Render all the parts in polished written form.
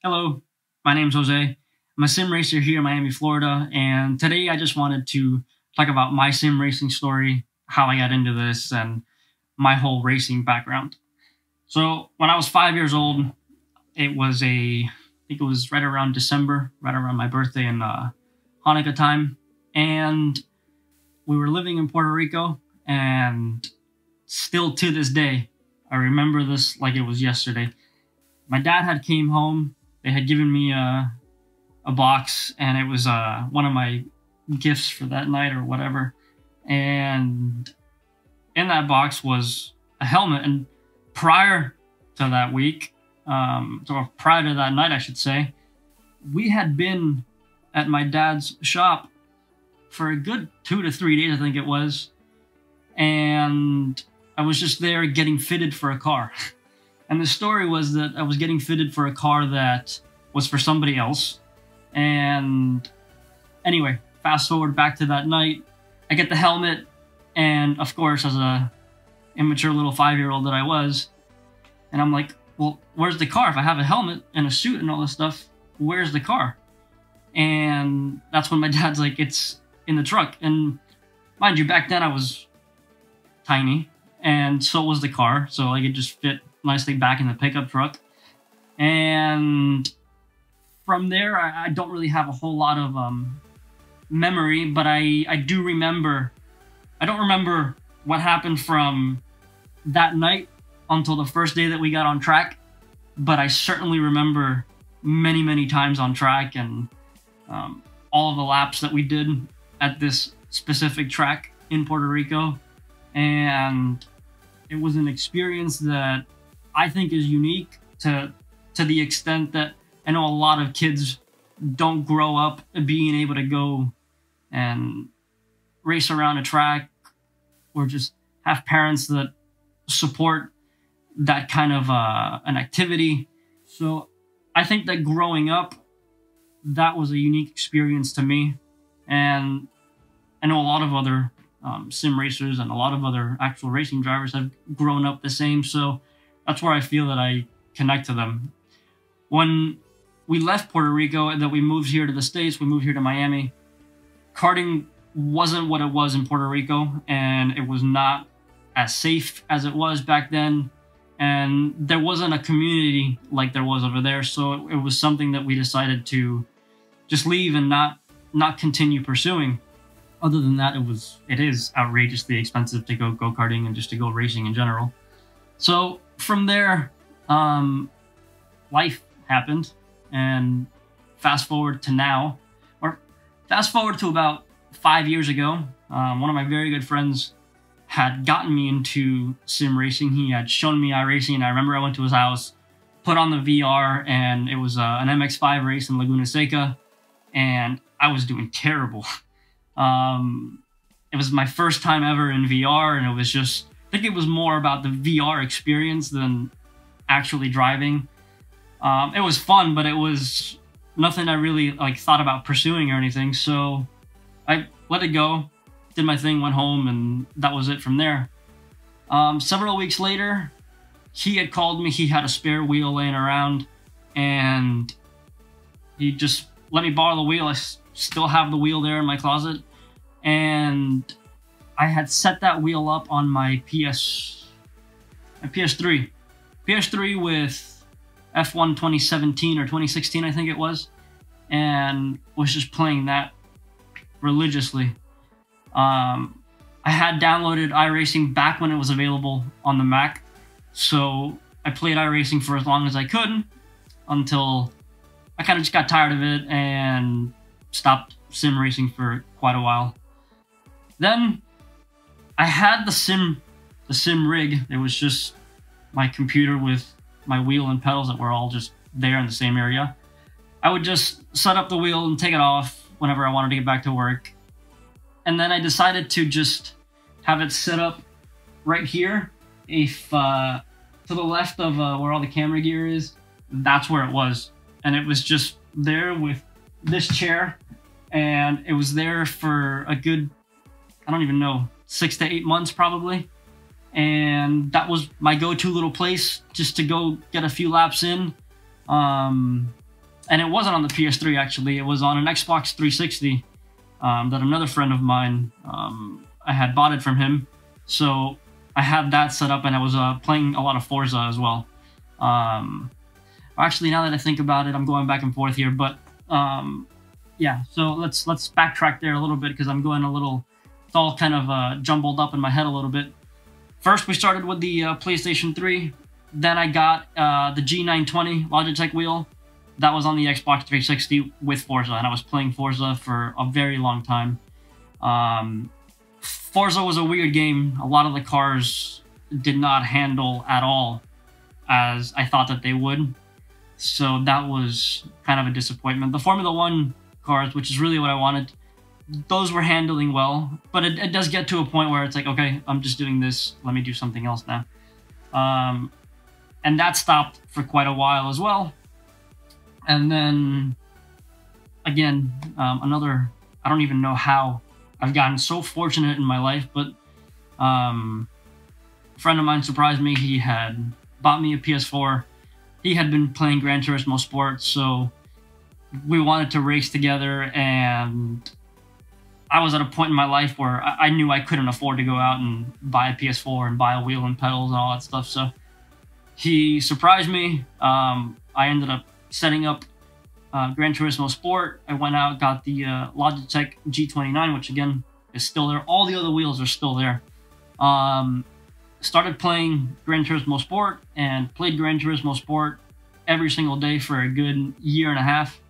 Hello, my name's Jose. I'm a sim racer here in Miami, Florida, and today I just wanted to talk about my sim racing story, how I got into this, and my whole racing background. So, when I was 5 years old, I think it was right around December, right around my birthday and Hanukkah time, and we were living in Puerto Rico, and still to this day, I remember this like it was yesterday. My dad had came home. They had given me a box, and it was one of my gifts for that night or whatever. And in that box was a helmet. And prior to that week, or prior to that night, I should say, we had been at my dad's shop for a good 2 to 3 days, I think it was. And I was just there getting fitted for a car. And the story was that I was getting fitted for a car that was for somebody else. And anyway, fast forward back to that night, I get the helmet, and of course, as a immature little 5-year-old that I was, and I'm like, well, where's the car? If I have a helmet and a suit and all this stuff, where's the car? And that's when my dad's like, it's in the truck. And mind you, back then I was tiny, and so was the car, so I could just fit nicely back in the pickup truck. And from there, I don't really have a whole lot of memory, but I do remember. I don't remember what happened from that night until the first day that we got on track, but I certainly remember many times on track, and all of the laps that we did at this specific track in Puerto Rico. And it was an experience that I think is unique to the extent that I know a lot of kids don't grow up being able to go and race around a track, or just have parents that support that kind of an activity. So I think that growing up, that was a unique experience to me. And I know a lot of other sim racers and a lot of other actual racing drivers have grown up the same. So that's where I feel that I connect to them. When we left Puerto Rico and that we moved here to the States, we moved here to Miami, karting wasn't what it was in Puerto Rico, and it was not as safe as it was back then. And there wasn't a community like there was over there. So it was something that we decided to just leave and not continue pursuing. Other than that, it is outrageously expensive to go go-karting and just to go racing in general. So from there, life happened, and fast forward to now, or fast forward to about 5 years ago, one of my very good friends had gotten me into sim racing. He had shown me iRacing, and I remember I went to his house, put on the VR, and it was an MX-5 race in Laguna Seca, and I was doing terrible. It was my first time ever in VR, and it was just, I think it was more about the VR experience than actually driving. It was fun, but it was nothing I really thought about pursuing or anything. So I let it go, did my thing, went home, and that was it from there. Several weeks later, he had called me. He had a spare wheel laying around, and he just let me borrow the wheel. I still have the wheel there in my closet, and I had set that wheel up on my PS3 with F1 2017 or 2016, I think it was, and was just playing that religiously. I had downloaded iRacing back when it was available on the Mac, so I played iRacing for as long as I could until I kind of just got tired of it and stopped sim racing for quite a while. Then I had the sim rig. It was just my computer with my wheel and pedals that were all just there in the same area. I would just set up the wheel and take it off whenever I wanted to get back to work. And then I decided to just have it set up right here. If to the left of where all the camera gear is, that's where it was. And it was just there with this chair, and it was there for a good, I don't even know, 6 to 8 months probably. And that was my go-to little place just to go get a few laps in. and it wasn't on the PS3 actually. It was on an Xbox 360 that another friend of mine, I had bought it from him. So I had that set up, and I was playing a lot of Forza as well. Actually, now that I think about it, I'm going back and forth here, but yeah. So let's backtrack there a little bit, because I'm going a little. It's all kind of jumbled up in my head a little bit. First, we started with the PlayStation 3. Then I got the G920 Logitech wheel. That was on the Xbox 360 with Forza, and I was playing Forza for a very long time. Forza was a weird game. A lot of the cars did not handle at all as I thought that they would. So that was kind of a disappointment. The Formula 1 cars, which is really what I wanted, those were handling well. But it does get to a point where it's like, okay, I'm just doing this. Let me do something else now. And that stopped for quite a while as well. And then, again, another, I don't even know how I've gotten so fortunate in my life, but a friend of mine surprised me. He had bought me a PS4. He had been playing Gran Turismo Sport, so we wanted to race together, and I was at a point in my life where I knew I couldn't afford to go out and buy a PS4 and buy a wheel and pedals and all that stuff, so he surprised me. I ended up setting up Gran Turismo Sport. I went out, got the Logitech G29, which again is still there. All the other wheels are still there. Started playing Gran Turismo Sport and played Gran Turismo Sport every single day for a good year and a half.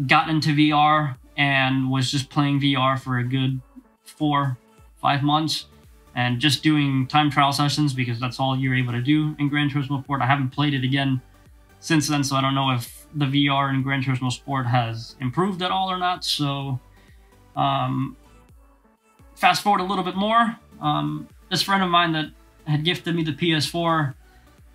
Got into VR and was just playing VR for a good 4-5 months and just doing time trial sessions, because that's all you're able to do in Gran Turismo Sport. I haven't played it again since then, so I don't know if the VR in Gran Turismo Sport has improved at all or not. So fast forward a little bit more. This friend of mine that had gifted me the PS4,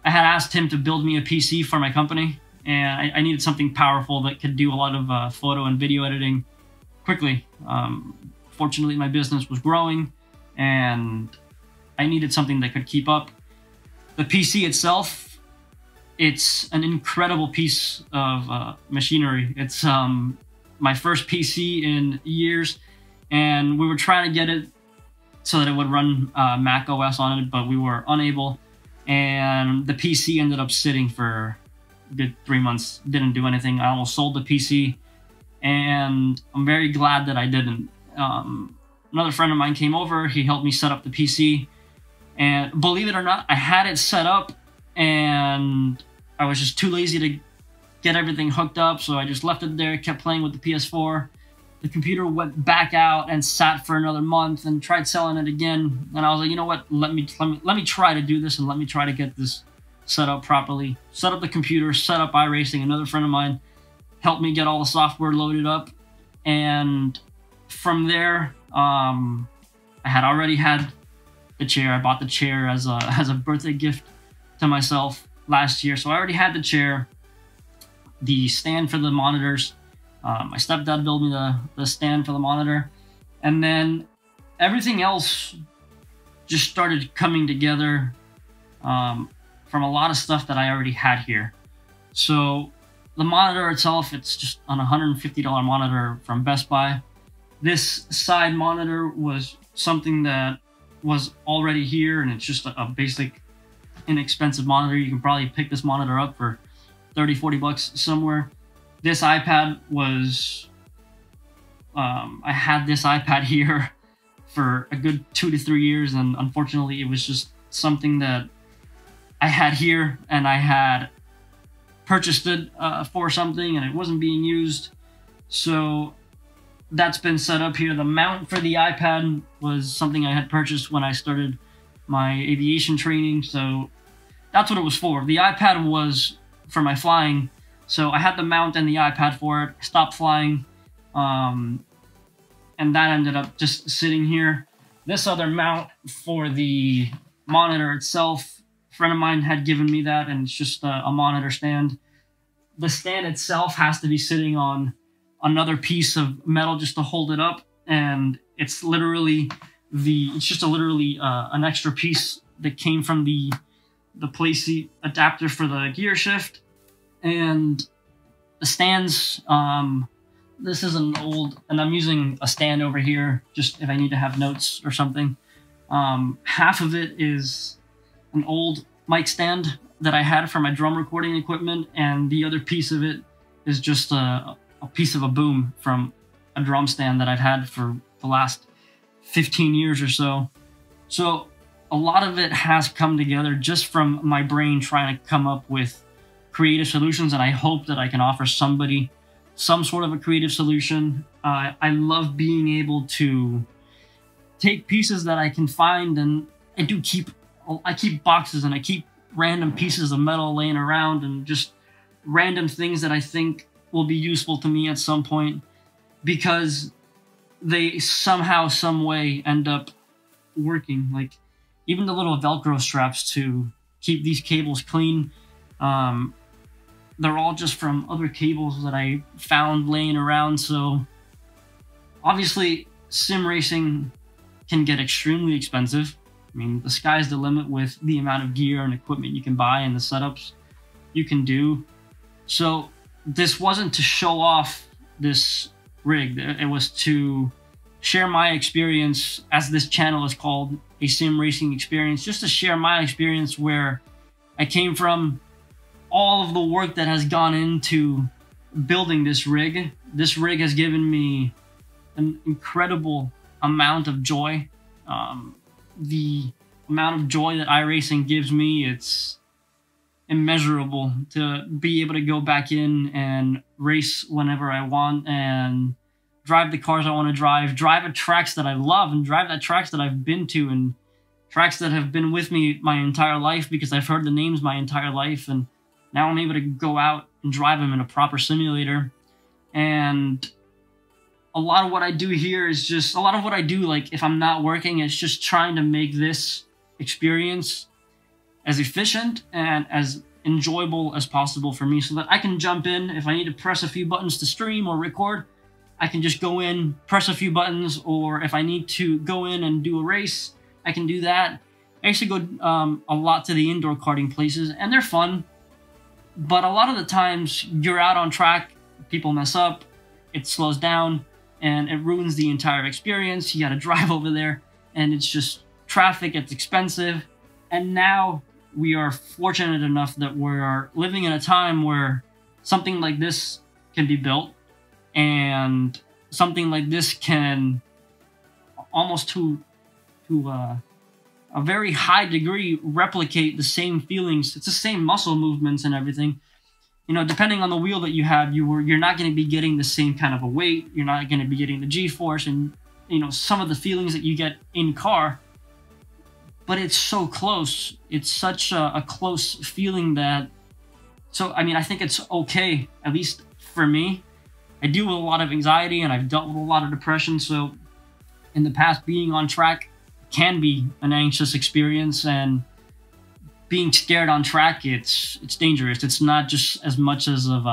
I had asked him to build me a PC for my company, and I needed something powerful that could do a lot of photo and video editing quickly. Fortunately, my business was growing, and I needed something that could keep up. The PC itself, it's an incredible piece of machinery. It's my first PC in years, and we were trying to get it so that it would run Mac OS on it, but we were unable. And the PC ended up sitting for a good 3 months, didn't do anything. I almost sold the PC, and I'm very glad that I didn't. Another friend of mine came over, he helped me set up the PC, and believe it or not, I had it set up, and I was just too lazy to get everything hooked up, so I just left it there, kept playing with the PS4. The computer went back out and sat for another month and tried selling it again. And I was like, you know what? Let me try to do this, and let me try to get this set up properly. Set up the computer, set up iRacing. Another friend of mine helped me get all the software loaded up. And from there, I had already had the chair. I bought the chair as a birthday gift to myself last year. So I already had the chair, the stand for the monitors. My stepdad built me the stand for the monitor, and then everything else just started coming together from a lot of stuff that I already had here. So the monitor itself, it's just an $150 monitor from Best Buy. This side monitor was something that was already here, and it's just a basic, inexpensive monitor. You can probably pick this monitor up for 30-40 bucks somewhere. This iPad was, I had this iPad here for a good 2 to 3 years, and unfortunately it was just something that I had here, and I had purchased it for something, and it wasn't being used. So that's been set up here. The mount for the iPad was something I had purchased when I started my aviation training, so that's what it was for. The iPad was for my flying. So I had the mount and the iPad for it, stopped flying, and that ended up just sitting here. This other mount for the monitor itself, a friend of mine had given me that, and it's just a monitor stand. The stand itself has to be sitting on another piece of metal just to hold it up, and it's literally an extra piece that came from the play seat adapter for the gear shift. And The stands, this is an old, and I'm using a stand over here just if I need to have notes or something. Half of it is an old mic stand that I had for my drum recording equipment, and the other piece of it is just a piece of a boom from a drum stand that I've had for the last 15 years or so. So a lot of it has come together just from my brain trying to come up with creative solutions, and I hope that I can offer somebody some sort of a creative solution. I love being able to take pieces that I can find, and I keep boxes and I keep random pieces of metal laying around and just random things that I think will be useful to me at some point, because they somehow, some way end up working. Like even the little Velcro straps to keep these cables clean, they're all just from other cables that I found laying around. So obviously sim racing can get extremely expensive. I mean, the sky's the limit with the amount of gear and equipment you can buy and the setups you can do. So this wasn't to show off this rig. It was to share my experience, as this channel is called, a sim racing experience, just to share my experience where I came from, all of the work that has gone into building this rig. This rig has given me an incredible amount of joy. The amount of joy that iRacing gives me, it's immeasurable. To be able to go back in and race whenever I want and drive the cars I want to drive at tracks that I love, and drive at tracks that I've been to, and tracks that have been with me my entire life because I've heard the names my entire life, and now I'm able to go out and drive them in a proper simulator. And a lot of what I do here is just, a lot of what I do, like if I'm not working, it's just trying to make this experience as efficient and as enjoyable as possible for me, so that I can jump in. If I need to press a few buttons to stream or record, I can just go in, press a few buttons, or if I need to go in and do a race, I can do that. I actually go a lot to the indoor karting places, and they're fun. But a lot of the times you're out on track, people mess up, it slows down, and it ruins the entire experience. You got to drive over there, and it's just traffic, it's expensive. And now we are fortunate enough that we're living in a time where something like this can be built, and something like this can almost to a very high degree replicate the same feelings. It's the same muscle movements and everything. You know, depending on the wheel that you have, you're not going to be getting the same kind of a weight. You're not going to be getting the G-force and, you know, some of the feelings that you get in car. But it's so close. It's such a close feeling that, so, I mean, I think it's okay, at least for me. I deal with a lot of anxiety, and I've dealt with a lot of depression. So in the past, being on track can be an anxious experience, and being scared on track, it's dangerous. It's not just as much as of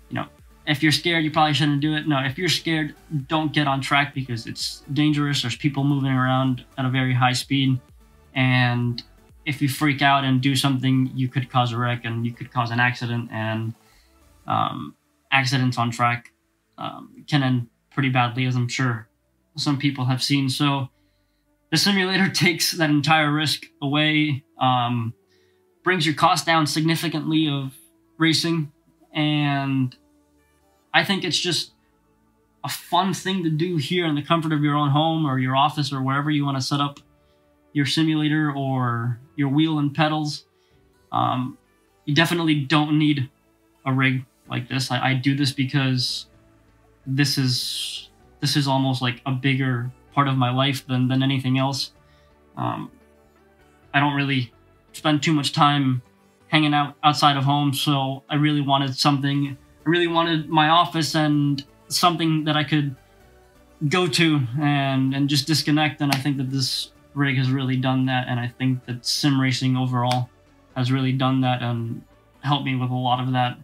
you know, if you're scared, you probably shouldn't do it. No, if you're scared, don't get on track, because it's dangerous. There's people moving around at a very high speed, and if you freak out and do something, you could cause a wreck, and you could cause an accident, and accidents on track can end pretty badly, as I'm sure some people have seen. So the simulator takes that entire risk away, brings your cost down significantly of racing, and I think it's just a fun thing to do here in the comfort of your own home or your office or wherever you want to set up your simulator or your wheel and pedals. You definitely don't need a rig like this. I do this because this is almost like a bigger part of my life than anything else. I don't really spend too much time hanging out outside of home, so I really wanted something. I really wanted my office and something that I could go to and just disconnect, and I think that this rig has really done that, and I think that sim racing overall has really done that and helped me with a lot of that,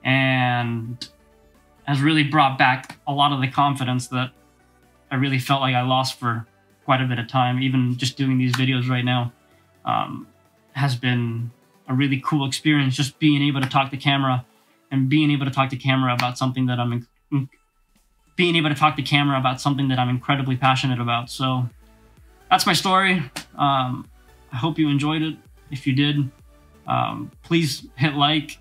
and has really brought back a lot of the confidence that I really felt like I lost for quite a bit of time. Even just doing these videos right now has been a really cool experience, just being able to talk to camera and being able to talk to camera about something that I'm incredibly passionate about. So that's my story. I hope you enjoyed it. If you did, please hit like,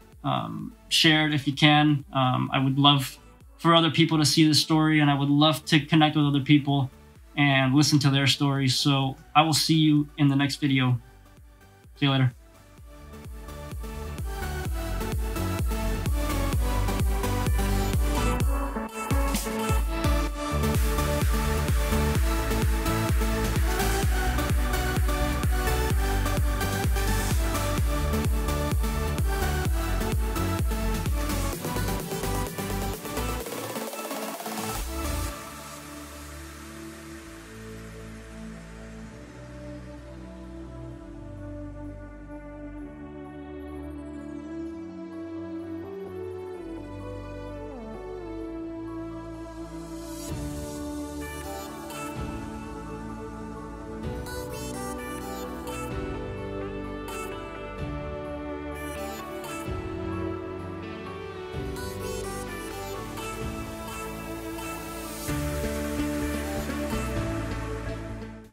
share it if you can. I would love for other people to see this story, and I would love to connect with other people and listen to their stories. So I will see you in the next video. See you later.